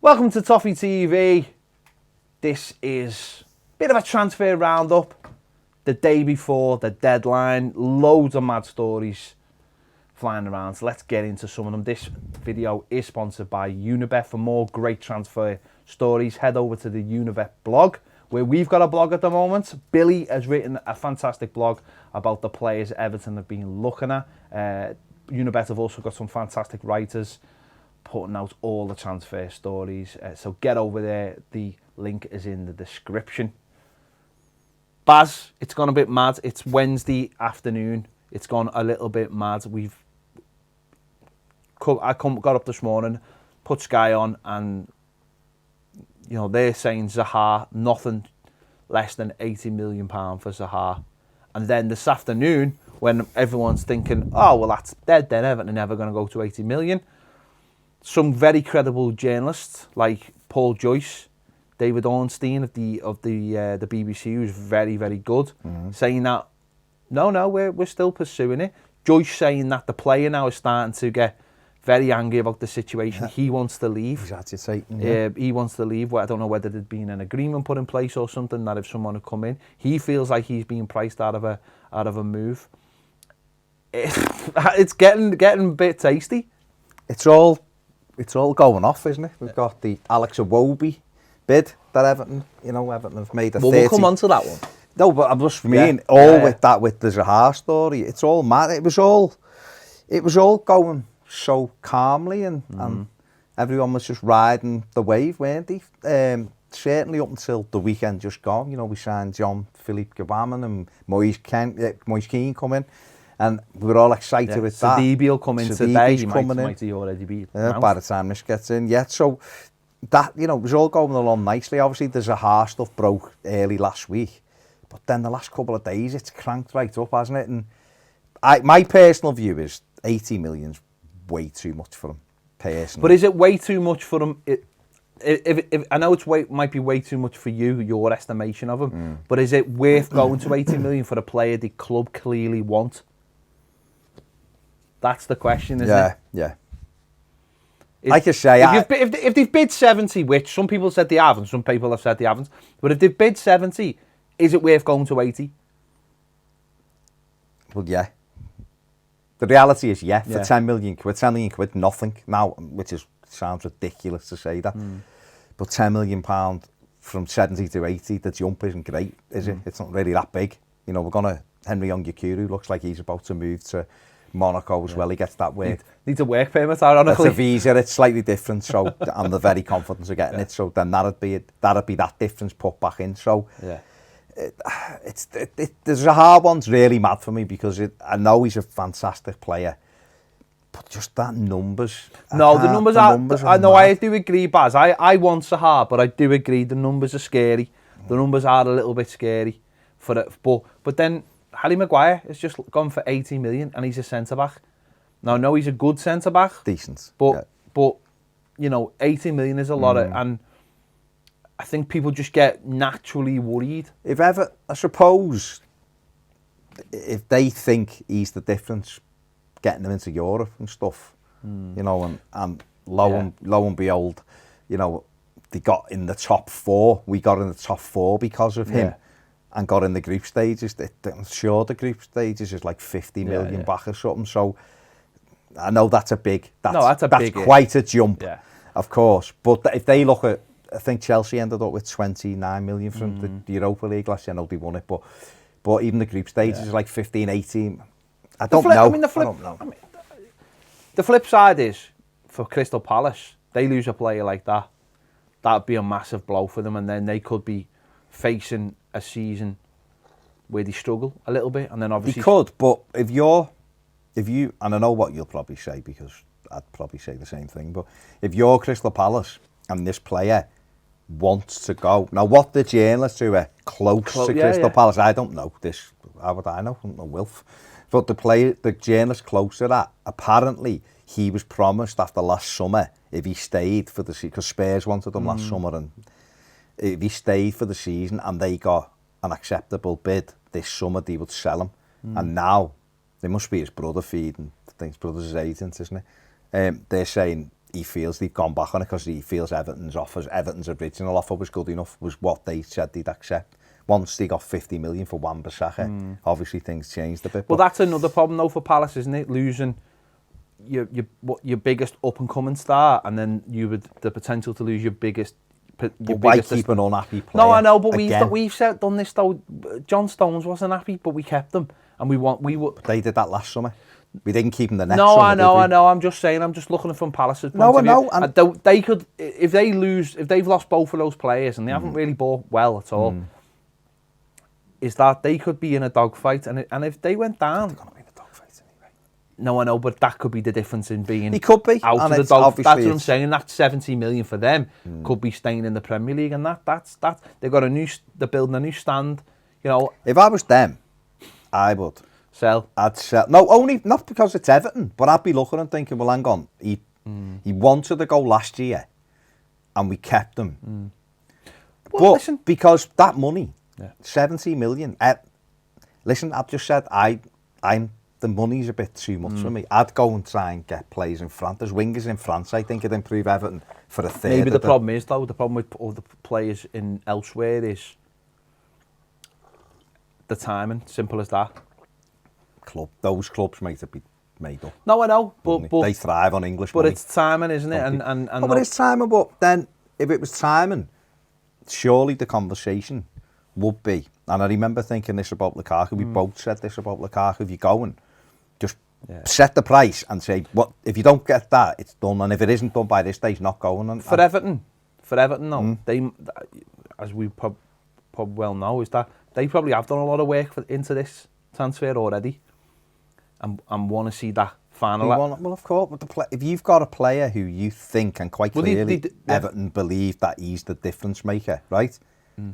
Welcome to Toffee TV. This is a bit of a transfer roundup. The day before the deadline, loads of mad stories flying around. So let's get into some of them. This video is sponsored by Unibet. For more great transfer stories, head over to the Unibet blog, where we've got a blog at the moment. Billy has written a fantastic blog about the players Everton have been looking at. Unibet have also got some fantastic writers putting out all the transfer stories. So get over there. The link is in the description. Baz, it's gone a bit mad. It's Wednesday afternoon. It's gone a little bit mad. Got up this morning, put Sky on, and they're saying Zaha, nothing less than £80 million for Zaha. And then this afternoon, when everyone's thinking, oh well, that's dead, then Everton are never going to go to 80 million. Some very credible journalists like Paul Joyce, David Ornstein of the BBC, who's very, very good, saying that no, we're still pursuing it. Joyce saying that the player now is starting to get very angry about the situation. Yeah. He wants to leave. He's agitating. Yeah. He wants to leave. I don't know whether there'd been an agreement put in place or something that if someone had come in, he feels like he's being priced out of a move. It's getting a bit tasty. It's all going off, isn't it? We've got the Alex Iwobi bid that Everton have made a 30. We'll come on to that one. No, but I'm just with the Zaha story. It's all mad. It was all going so calmly, and everyone was just riding the wave, weren't they? Certainly up until the weekend just gone. We signed Jean-Philippe Gbamin and Moise Kean come in, and we were all excited with that. Sidibe will come in today. He might already be by the time this gets in. Yeah, so that it was all going along nicely. Obviously, the Zaha stuff broke early last week, but then the last couple of days it's cranked right up, hasn't it? And my personal view is 80 million's way too much for him, personally. But is it way too much for him? If I know might be way too much for you, your estimation of him, but is it worth going to 80 million for a player the club clearly want? That's the question, isn't it? Yeah. Like I say, if they've bid 70, which some people said they haven't, some people have said they haven't, but if they've bid 70, is it worth going to 80? Well, yeah. The reality is, for 10 million quid, nothing now, which sounds ridiculous to say that, but £10 million from 70 to 80, the jump isn't great, is it? It's not really that big. Henry Onyekuru looks like he's about to move to Monaco as well. He gets that work. Needs a work permit, ironically. It's a visa. It's slightly different, so I'm very confident of getting it. So then that'd be that difference put back in. So the Zaha one's really mad for me because I know he's a fantastic player, but just that numbers. No, the numbers are. I know. Mad. I do agree, Baz. I want Zaha, but I do agree the numbers are scary. The numbers are a little bit scary for it, but then Harry Maguire has just gone for 80 million and he's a centre-back. Now, I know he's a good centre-back. Decent. But 80 million is a lot of, and I think people just get naturally worried. I suppose, if they think he's the difference, getting them into Europe and stuff, and lo and behold, they got in the top 4. We got in the top 4 because of him. And got in the group stages. I'm sure the group stages is like 50 million back or something. So I know that's quite a jump, of course. But if they look at, I think Chelsea ended up with 29 million from the Europa League last year. I know they won it, but even the group stages is like 15, 18. I don't know. The flip side is for Crystal Palace, they lose a player like that. That'd be a massive blow for them, and then they could be facing a season where they struggle a little bit, and then obviously... They could, but if you, and I know what you'll probably say, because I'd probably say the same thing, but if you're Crystal Palace and this player wants to go... Now, what the journalists who are close to Crystal Palace, I don't know this, how would I know? I don't know Wilf. But the journalist close to that, apparently he was promised after last summer, if he stayed for the season, because Spurs wanted him last summer, and if he stayed for the season and they got an acceptable bid this summer, they would sell him. And now, they must be his brother feeding, I think his brother's his agent, isn't it? They're saying he feels they've gone back on it because he feels Everton's original offer was good enough, was what they said they'd accept. Once they got 50 million for Wan-Bissaka, obviously things changed a bit. Well, that's another problem though for Palace, isn't it? Losing your biggest up and coming star, and then you would the potential to lose your biggest. But why keep an unhappy player? No, I know, but we've done this though. John Stones wasn't happy, but we kept him, and we would. They did that last summer. We didn't keep him the next no, summer. I know. I'm just saying. I'm just looking from Palace's point of view. And they could, if they've lost both of those players, and they haven't really bought well at all. Is that they could be in a dogfight, and if they went down. No, I know, but that could be the difference in being he could be out of the dog. That's what I'm saying. That 70 million for them could be staying in the Premier League, and that's they've got they're building a new stand. You know, if I was them, I would sell. I'd sell. No, only not because it's Everton, but I'd be looking and thinking, well, hang on, he wanted to go last year, and we kept him. Well, but listen, because that money, 70 million. Listen, I've just said I'm. The money's a bit too much for me. I'd go and try and get players in France. There's wingers in France, I think, it'd improve Everton for a third. Maybe the problem is, though, the problem with all the players in elsewhere is the timing. Simple as that. Those clubs might have been made up. No, I know, but they thrive on English but money. It's timing, isn't it? But it's timing. But then, if it was timing, surely the conversation would be. And I remember thinking this about Lukaku. We both said this about Lukaku. If you're going, just set the price and say, "What if you don't get that? It's done." And if it isn't done by this day, it's not going. Everton, though, they, as we probably well know, is that they probably have done a lot of work into this transfer already, and want to see that final. Well, of course, but if you've got a player who you think and quite clearly Everton believe that he's the difference maker, right?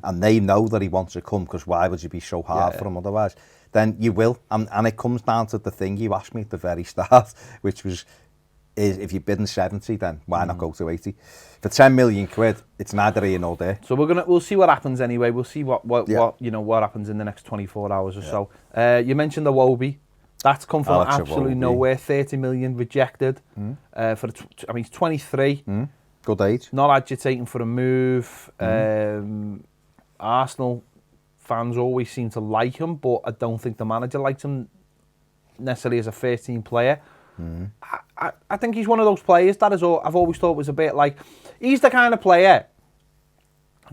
And they know that he wants to come, because why would you be so hard for him otherwise? Then you will. And it comes down to the thing you asked me at the very start, which was, if you're bidding 70, then why not go to 80? For 10 million quid, it's neither here nor there. So we'll see what happens anyway. We'll see what happens in the next 24 hours or so. You mentioned the Iwobi. That's come from absolutely nowhere. 30 million rejected. He's 23. Good age. Not agitating for a move. Arsenal fans always seem to like him, but I don't think the manager likes him necessarily as a first-team player. I think he's one of those players that I've always thought was a bit like, he's the kind of player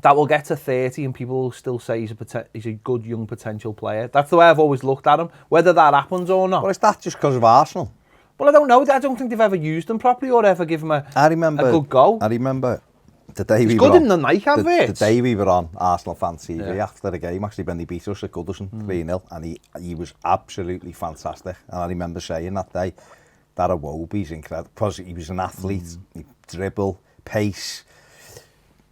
that will get to 30 and people will still say he's a good young potential player. That's the way I've always looked at him, whether that happens or not. Well, is that just because of Arsenal? Well, I don't know. I don't think they've ever used him properly or ever given him a good go. I remember the day we were on, in the Nike adverts. The day we were on Arsenal Fan TV after the game, actually, when they beat us at Goodison 3-0, and he was absolutely fantastic. And I remember saying that day that Iwobi's incredible, because he was an athlete, he dribble, pace,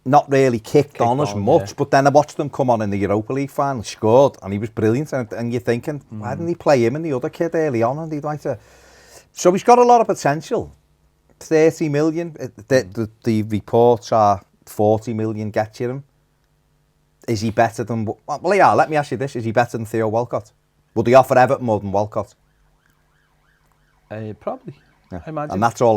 not really kicked on as much, but then I watched him come on in the Europa League final, scored, and he was brilliant. And you're thinking, why didn't he play him and the other kid early on? And he'd like to. So he's got a lot of potential. 30 million. The reports are 40 million gets you him. Is he better than... Well, yeah, let me ask you this. Is he better than Theo Walcott? Would he offer Everton more than Walcott? Probably. Yeah. I imagine. And that's all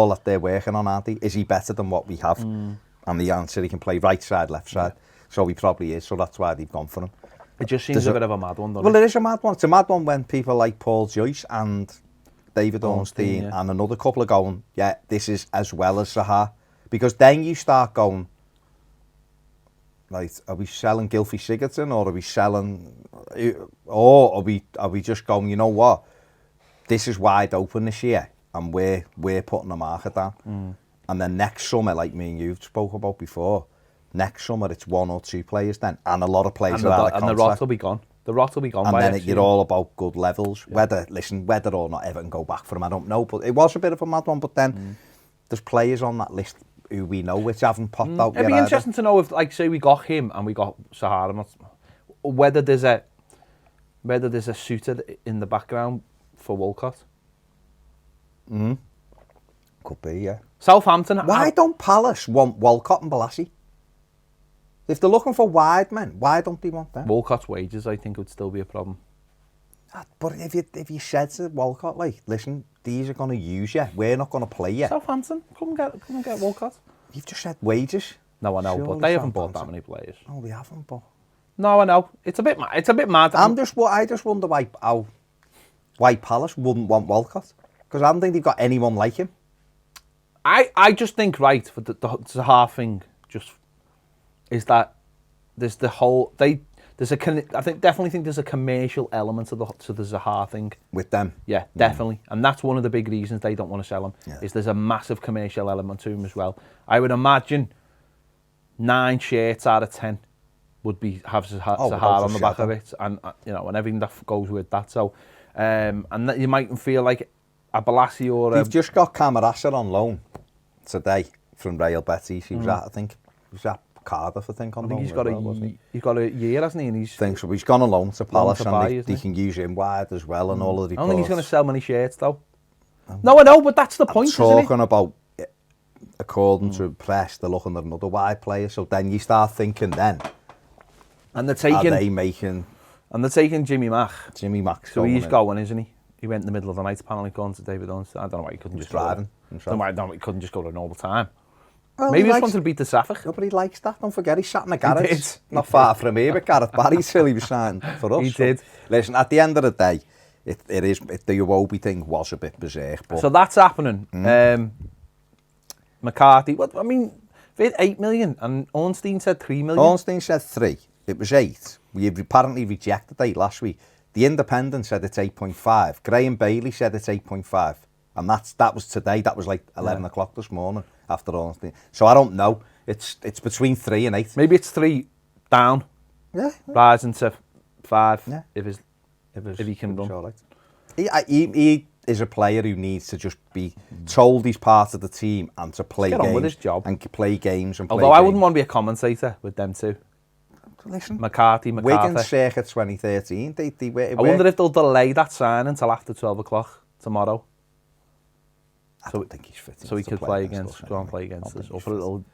that they're working on, aren't they? Is he better than what we have? And the answer, he can play right side, left side. So he probably is. So that's why they've gone for him. It just seems a bit of a mad one, doesn't it? Well, it is a mad one. It's a mad one when people like Paul Joyce and David Ornstein and another couple are going, yeah, this is as well as Zaha. Because then you start going, right, are we selling Gylfi Sigurdsson, or are we selling, or are we just going, you know what, this is wide open this year, and we're putting the market down. And then next summer, like me and you spoke about before, next summer it's one or two players then, and a lot of players are out of contract. And the rot will be gone. The rot will be gone. And then you're all about good levels. Yeah. Whether or not Everton go back for him, I don't know. But it was a bit of a mad one. But then there's players on that list who we know which haven't popped out yet. It'd be interesting to know if, like, say we got him and we got Zaha, whether there's a suitor in the background for Walcott. Could be, yeah. Southampton. Why don't Palace want Walcott and Balassi? If they're looking for wide men, why don't they want them? Walcott's wages, I think, would still be a problem. But if you said to Walcott, like, listen, these are going to use you. We're not going to play you. Southampton, come and get Walcott. You've just said wages. No, I know, Surely but they haven't bought that Southampton. many players. No, they haven't, but... No, I know. It's a bit mad. I just wonder why Palace wouldn't want Walcott. Because I don't think they've got anyone like him. I just think, right, for the Zaha thing, just is that there's the whole... definitely think there's a commercial element to the Zaha thing. With them? Yeah, definitely. And that's one of the big reasons they don't want to sell him, is there's a massive commercial element to him as well. I would imagine 9 shirts out of 10 would have Zaha on the back of it, and and everything that goes with that. So, and that you might feel like a Balassi or They've just got Camarasa on loan today from Real Betis. He was at Cardiff, I think, on loan. He's got a year, hasn't he? And he's gone on loan to Palace, and they he? can use him wide as well, and all of the reports. I don't think he's going to sell many shirts, though. No, I know, but that's the point, isn't it? Talking about, according to press, they're looking at another wide player, so then you start thinking then, and they're taking... Are they making... And they're taking Jimmy Mack. Jimmy Mack. So he's going, isn't he? He went in the middle of the night apparently going to David Owens. I don't know why he couldn't just driving. I don't know why he couldn't just go to an all the time. Well, maybe he just wanted to beat the Suffolk. Nobody likes that. Don't forget, he sat in the garage. Not far from here, but Gareth Barry till he was signed for us. He did. Listen, at the end of the day, the Iwobi thing was a bit berserk. But... So that's happening. McCarthy, I mean, they had 8 million and Ornstein said 3 million. Ornstein said 3. It was 8. We apparently rejected 8 last week. The Independent said it's 8.5. Graham Bailey said it's 8.5. And that was today. That was like 11 o'clock this morning after Ornstein. So I don't know. It's between 3 and 8. Maybe it's 3 down. Yeah. Rising to 5 yeah. if he can run. Right. He is a player who needs to just be told he's part of the team and to play games. Get on with his job. And play games. Although I wouldn't want to be a commentator with them too. Listen, McCarthy. Wigan circa 2013. I wonder if they'll delay that sign until after 12 o'clock tomorrow. I don't think he's fit. So he could play against us. Or for a little.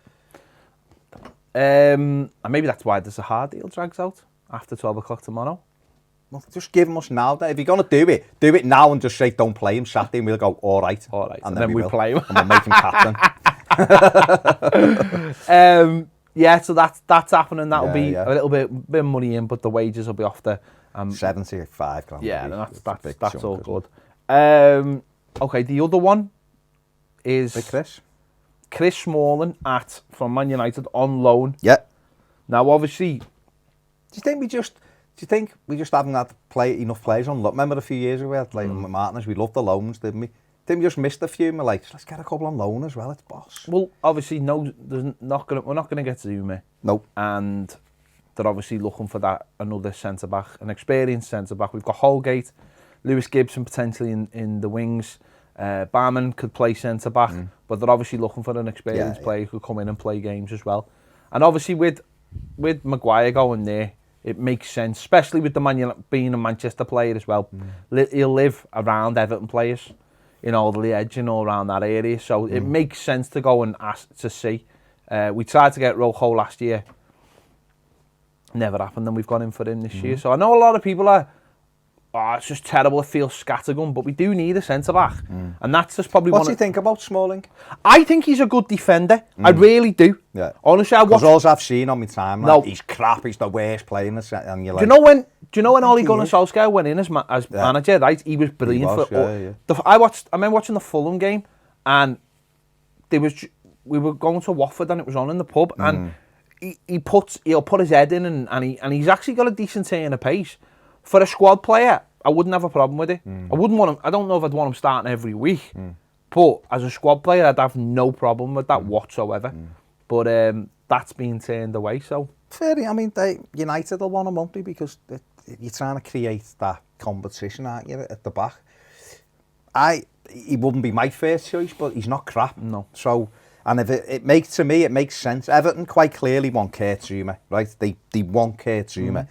And maybe that's why there's a hard deal drags out after 12 o'clock tomorrow. Well, just give him us now. If you're going to do it now and just say don't play him Saturday, and we'll go, all right. And then we play him. And we'll make him captain. Yeah, so that's happening. That'll be a little bit of money in, but the wages will be off the 75 grand. Yeah, that's all good. Okay, the other one is Chris Smalling from Man United on loan. Yeah. Now, obviously, do you think we just haven't had enough players on loan? Remember a few years ago we had McPartland, we loved the loans, didn't we? Didn't we just miss a few? We're like, let's get a couple on loan as well. It's boss. Well, obviously, we're not gonna get Zuma. No. And they're obviously looking for another centre back, an experienced centre back. We've got Holgate, Lewis Gibson potentially in the wings. Barman could play centre back, but they're obviously looking for an experienced player who could come in and play games as well. And obviously with Maguire going there, it makes sense, especially with being a Manchester player as well. He'll live around Everton players, all the edge and all around that area. So it makes sense to go and ask to see. We tried to get Rojo last year. Never happened, and we've gone in for him this year. So I know a lot of people are, it's just terrible, it feels scattergun, but we do need a centre-back. And that's just probably What do you think about Smalling? I think he's a good defender. I really do. Yeah. Honestly, because all I've seen on my timeline, he's crap, he's the worst player in the set. And you're like, do you know when Ole Gunnar Solskjaer went in as manager, right? He was brilliant. I remember watching the Fulham game, and we were going to Watford and it was on in the pub, and he'll put his head in and he's actually got a decent turn of pace. For a squad player, I wouldn't have a problem with it. I wouldn't want him. I don't know if I'd want him starting every week, but as a squad player, I'd have no problem with that whatsoever. But that's been turned away. So fair. I mean, United will want him, won't they? Because you're trying to create that competition, aren't you, at the back? He wouldn't be my first choice, but he's not crap. No. So, and if it makes sense. Everton quite clearly want Kurt Zouma, right? They want Kurt Zouma.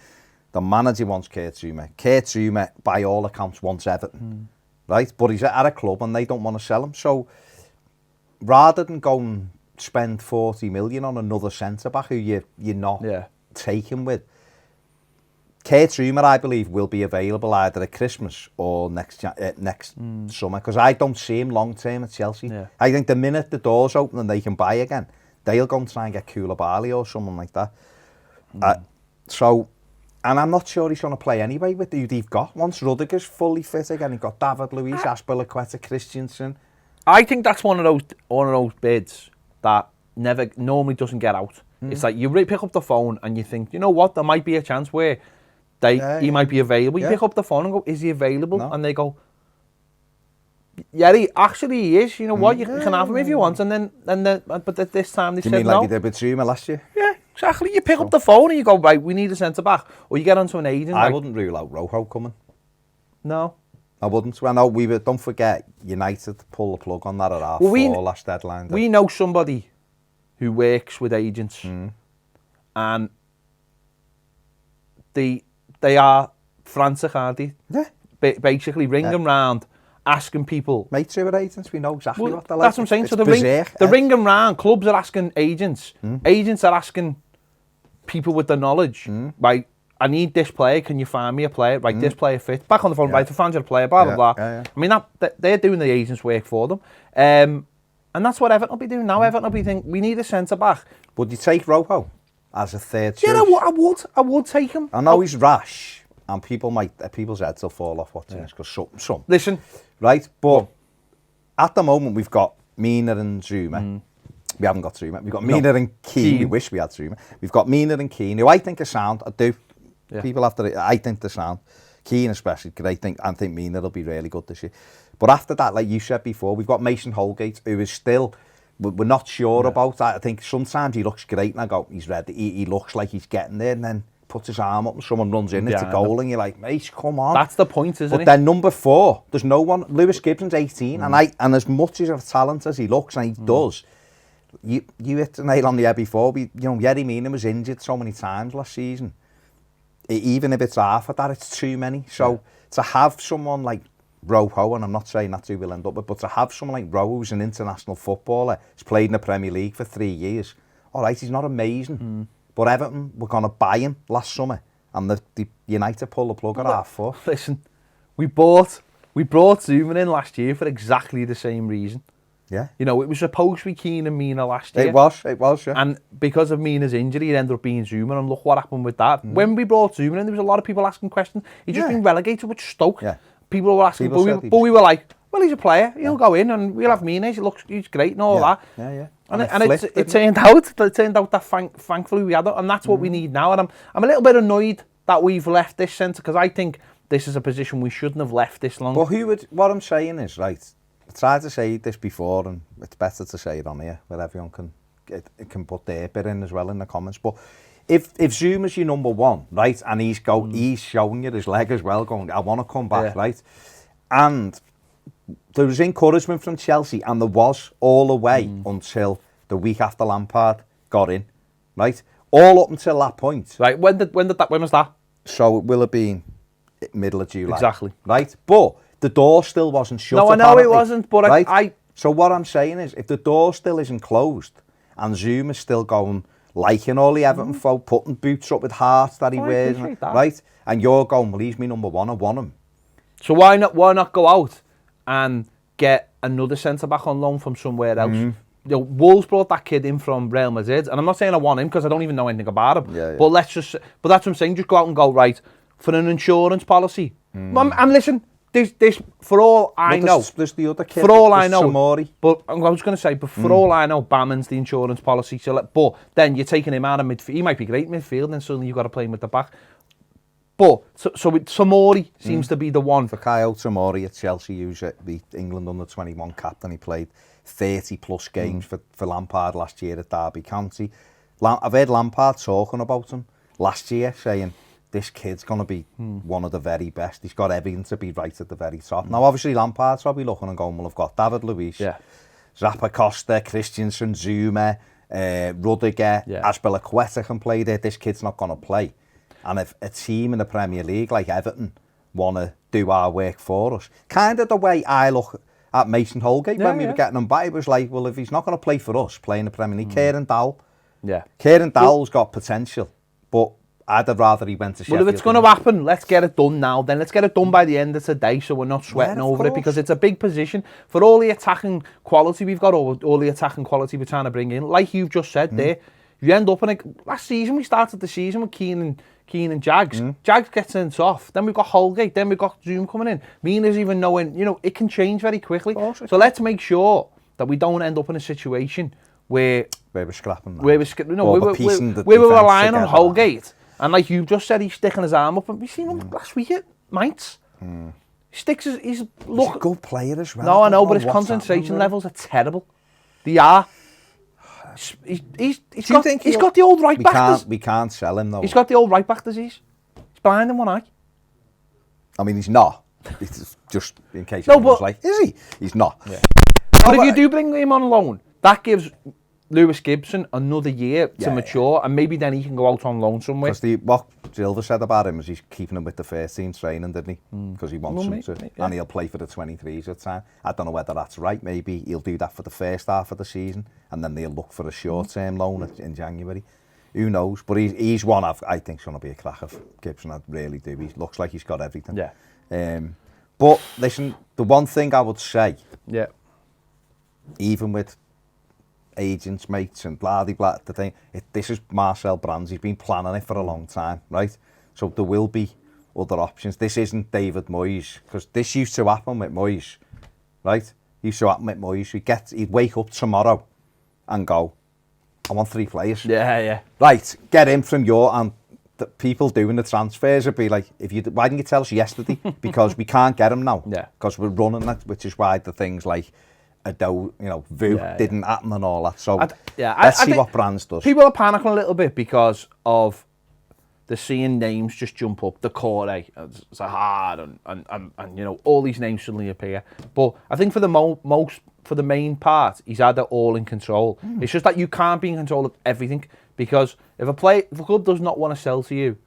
The manager wants Kurt Zouma. Kurt Zouma, by all accounts, wants Everton, right? But he's at a club and they don't want to sell him. So rather than go and spend 40 million on another centre-back who you're not taking with, Kurt Zouma, I believe, will be available either at Christmas or next summer, because I don't see him long term at Chelsea. Yeah. I think the minute the doors open and they can buy again, they'll go and try and get Koulibaly or someone like that. And I'm not sure he's going to play anyway with who they've got. Once Rudiger's fully fit again, you've got David Luiz, Azpilicueta, Christensen. I think that's one of those bids that normally doesn't get out. It's like you pick up the phone and you think, you know what, there might be a chance where he might be available. You pick up the phone and go, is he available? No. And they go, yeah, he is. You know what, you can have him if you want. But at this time they said no. Do you mean like you did with Zouma last year? Yeah, exactly. You pick up the phone and you go, right, we need a centre back, or you get onto an agent. I wouldn't rule out Rojo coming. No. I wouldn't. I know don't forget, United pull the plug on that at our last deadline. We know somebody who works with agents, and they are frantic, aren't they? Yeah. Basically ringing round, asking people. Mates who are agents, we know exactly what they're like. That's what I'm saying. So the ringing round, clubs are asking agents. Agents are asking people with the knowledge, right? I need this player. Can you find me a player? Right, this player fit. Back on the phone, right? I found you a player. Blah blah blah. I mean, they're doing the agents' work for them, and that's what Everton will be doing now. Everton will be thinking we need a centre back. Would you take Rojo as a third choice? Yeah, I would take him. I know he's rash, and people's heads will fall off watching this because some. Listen, right, but at the moment we've got Mina and Zouma. We haven't got Zouma. We've got Mina and Keane. We wish we had Zouma. We've got Mina and Keane, who I think are sound. I do. Yeah. People after I think they're sound. Keane especially, because I think Mina will be really good this year. But after that, like you said before, we've got Mason Holgate, who is still, we're not sure about. I think sometimes he looks great and I go, he's ready. He looks like he's getting there, and then puts his arm up and someone runs in, it's a goal, and you're like, mate, come on. That's the point, isn't it? But then number 4, there's no one. Lewis Gibson's 18, and as much as of talent as he looks, and he does, you hit the nail on the head before. Yerry Mina was injured so many times last season. Even if it's half of that, it's too many. So to have someone like Rojo, and I'm not saying that's who we'll end up with, but to have someone like Rojo, who's an international footballer, who's played in the Premier League for 3 years, all right, he's not amazing, but Everton were going to buy him last summer, and the United pulled the plug at half 4. Listen, we brought Zouma in last year for exactly the same reason. Yeah. You know, it was supposed to be Keane and Mina last year. It was, yeah. And because of Mina's injury, it ended up being Zouma, and look what happened with that. When we brought Zouma in, there was a lot of people asking questions. He's just been relegated with Stoke. Yeah. People were asking, but we were like, well, he's a player. He'll go in, and we'll have Mina. He's great and all that. Yeah. And it turned out that thankfully we had it, and that's what we need now. And I'm a little bit annoyed that we've left this centre, because I think this is a position we shouldn't have left this long. But what I'm saying is, right, I tried to say this before, and it's better to say it on here, where everyone can put their bit in as well in the comments. But if Zouma's your number 1, right, and he's showing you his leg as well, going, I want to come back, right, and there was encouragement from Chelsea, and there was all the way until the week after Lampard got in, right, all up until that point. Right, when was that? So it will have been middle of July. Exactly. Right, but the door still wasn't shut. No, I know it wasn't, but right? So what I'm saying is, if the door still isn't closed, and Zouma's still going, liking all the Everton folk, putting boots up with hearts that he wears, right? And you're going, well, he's my number 1, I want him. So why not go out and get another centre-back on loan from somewhere else? You know, Wolves brought that kid in from Real Madrid, and I'm not saying I want him, because I don't even know anything about him. But that's what I'm saying, just go out and go, right, for an insurance policy. And listen, this for all I know, there's the other kid, for all I know, Samori. But I was going to say, but for all I know, Bamman's the insurance policy. So, but then you're taking him out of midfield. He might be great midfield, and suddenly you've got to play him with the back. But so Samori seems to be the one. For Kyle Samori at Chelsea, who's the England under-21 captain, he played 30 plus games for Lampard last year at Derby County. I've heard Lampard talking about him last year, saying, this kid's going to be one of the very best. He's got everything to be right at the very top. Now, obviously, Lampard's probably looking and going, well, I've got David Luiz, Zappacosta, Christensen, Zouma, Rudiger, Azpilicueta can play there. This kid's not going to play. And if a team in the Premier League like Everton want to do our work for us, kind of the way I look at Mason Holgate when we were getting him back, it was like, well, if he's not going to play for us, play in the Premier League, Kieran Dowell. Yeah. Kieran Dowell's got potential, but I'd have rather he went to Sheffield. Well, if it's going to happen, let's get it done now. Then let's get it done by the end of today, so we're not sweating over it, because it's a big position for all the attacking quality we've got, all the attacking quality we're trying to bring in. Like you've just said there, you end up in it. Last season we started the season with Keane and Jags. Jags gets sent off. Then we've got Holgate. Then we've got Zoom coming in. Mina's even knowing, it can change very quickly. So let's make sure that we don't end up in a situation where we're scrapping. We were relying on Holgate. And like you just said, he's sticking his arm up. And we seen him last week at Mainz. He's a good player as well. No, I know, but his concentration levels are terrible. They are. He's got the old right back. We can't sell him though. He's got the old right back disease. He's blind in one eye. I mean, he's not. It's just in case anyone's like, is he? He's not. Yeah. But if you do bring him on loan, that gives Lewis Gibson another year to mature, and maybe then he can go out on loan somewhere. Because what Silva said about him is he's keeping him with the first team training, didn't he? Because he wants him to, and he'll play for the 23s at the time. I don't know whether that's right. Maybe he'll do that for the first half of the season, and then they'll look for a short-term loan in January. Who knows? But he's one I think's going to be a cracker for Gibson. I really do. He looks like he's got everything. Yeah. But listen, the one thing I would say, even with agents, mates, and blah blah, the thing, this is Marcel Brands. He's been planning it for a long time, right? So there will be other options. This isn't David Moyes, because this used to happen with Moyes, right? Used to happen with Moyes. He'd wake up tomorrow and go, I want 3 players. Yeah. Right, get him from and the people doing the transfers would be like, why didn't you tell us yesterday? Because we can't get him now. Yeah. Because we're running that, which is why the things like Vu didn't happen and all that. So let's see what Brands does. People are panicking a little bit because of the seeing names just jump up, the Core, Zaha, and all these names suddenly appear. But I think for the main part, he's had it all in control. It's just that you can't be in control of everything, because if a club does not want to sell to you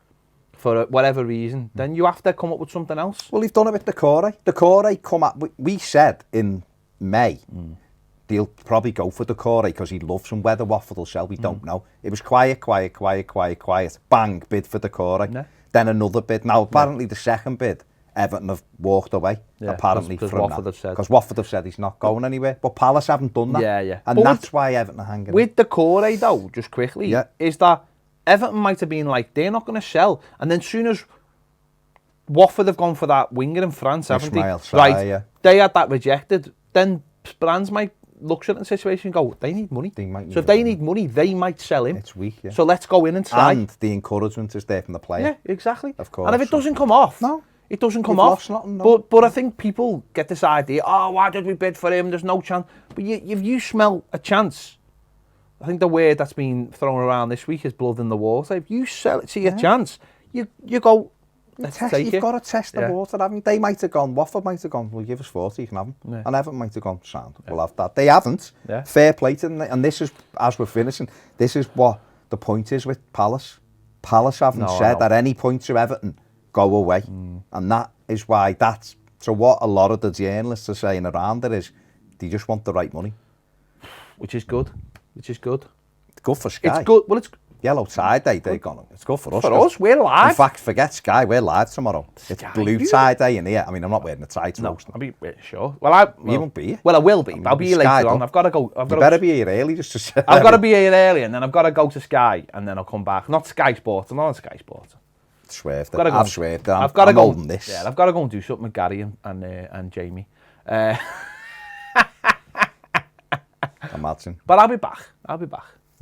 for whatever reason, then you have to come up with something else. Well, he's done it with the Core. The Core come up. We said in May, they'll probably go for the Core because he loves him. Whether Watford will sell, we don't know. It was quiet. Bang, bid for the Core. Yeah. Then another bid. Now, apparently the second bid, Everton have walked away. Yeah, apparently because from Watford that. have said. Because Watford have said he's not going anywhere. But Palace haven't done that. Yeah. And that's why Everton are hanging. With the Core, though, just quickly, is that Everton might have been like, they're not going to sell. And then soon as Watford have gone for that winger in France, haven't they? Zaha, they had that rejected. Then Brands might look at the situation and go, they need money. So if they need money, they might sell him. It's weak, So let's go in and try. And the encouragement is there from the player. Yeah, exactly. Of course. And if it doesn't come off, it doesn't come off. Nothing, no. But I think people get this idea, why did we bid for him? There's no chance. But if you smell a chance, I think the word that's been thrown around this week is blood in the water. If you see a chance, you go, You've got to test the water, haven't they? Might have gone, Watford might have gone, well, give us 40, you can have them. Yeah. And Everton might have gone, sound, we'll have that. They haven't. Yeah. Fair play to them. And this is, as we're finishing, this is what the point is with Palace. Palace haven't said at any point to Everton, go away. And that is why so what a lot of the journalists are saying around it is, they just want the right money. Which is good. It's good for Sky. It's good. Well, it's yellow tie day, they're gone. It's good for us. For us, we're live. In fact, forget Sky, we're live tomorrow. It's blue tie day in here. I mean, I'm not wearing a tie tomorrow. No, I'll be sure. Well, you won't be here. Well, I will be. I'll be here later on. I've got to go. You better be here early just to say. I've got to be here early, and then I've got to go to Sky, and then I'll come back. Not Sky Sports. I'm not on Sky Sports. Swerved it. I've swerved it. I've got to go. Holding this. Yeah, I've got to go and do something with Gary and Jamie. Imagine. But I'll be back.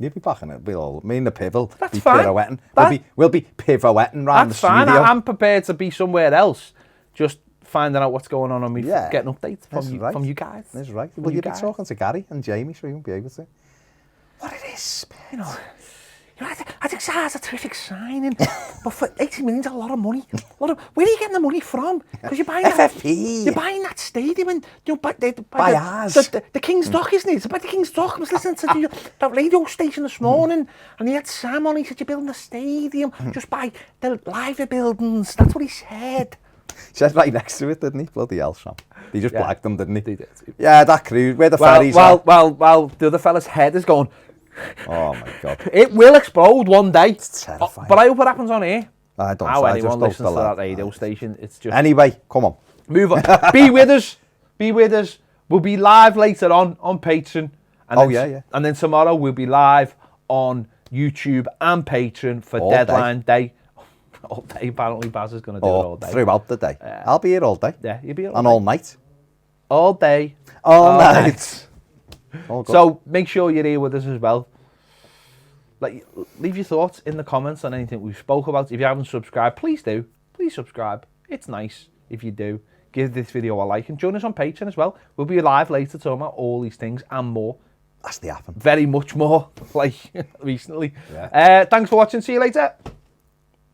You'll be back in it. Me and the Pivel. That's fine. Pirouetting. We'll be pirouetting around the studio. That's fine. I'm prepared to be somewhere else. Just finding out what's going on me. Getting updates from you guys. That's right. Well, you'll be talking to Gary and Jamie, so you won't be able to. What it is, I think Zaha's a terrific signing, but for 80 million, a lot of money. Where are you getting the money from? Because you're buying FFP. You're buying that stadium, and by ours. The King's Dock, isn't it? It's about the King's Dock. I was listening to that radio station this morning, and he had Sam on. He said, "You're building a stadium just by the live buildings." That's what he said. He said right next to it, didn't he? Bloody hell, Sam. He just blagged them, didn't he? They did. Yeah, that crew. Where the ferries well, the other fella's head is going. Oh my God. It will explode one day. It's terrifying. But I hope it happens on air. I don't How know. anyone listens to that radio station. It's just... Anyway, come on. Move on. Be with us. Be with us. We'll be live later on Patreon. And then, And then tomorrow we'll be live on YouTube and Patreon for all deadline day. All day. Apparently Baz is going to do it all day. Throughout the day. I'll be here all day. Yeah, you'll be here all and day. All night. All day. All night. So make sure you're here with us as well. Like, leave your thoughts in the comments on anything we spoke about. If you haven't subscribed, please do. Please subscribe. It's nice if you do. Give this video a like and join us on Patreon as well. We'll be live later talking about all these things and more. That's the happen. Very much more, like recently. Yeah. Thanks for watching. See you later.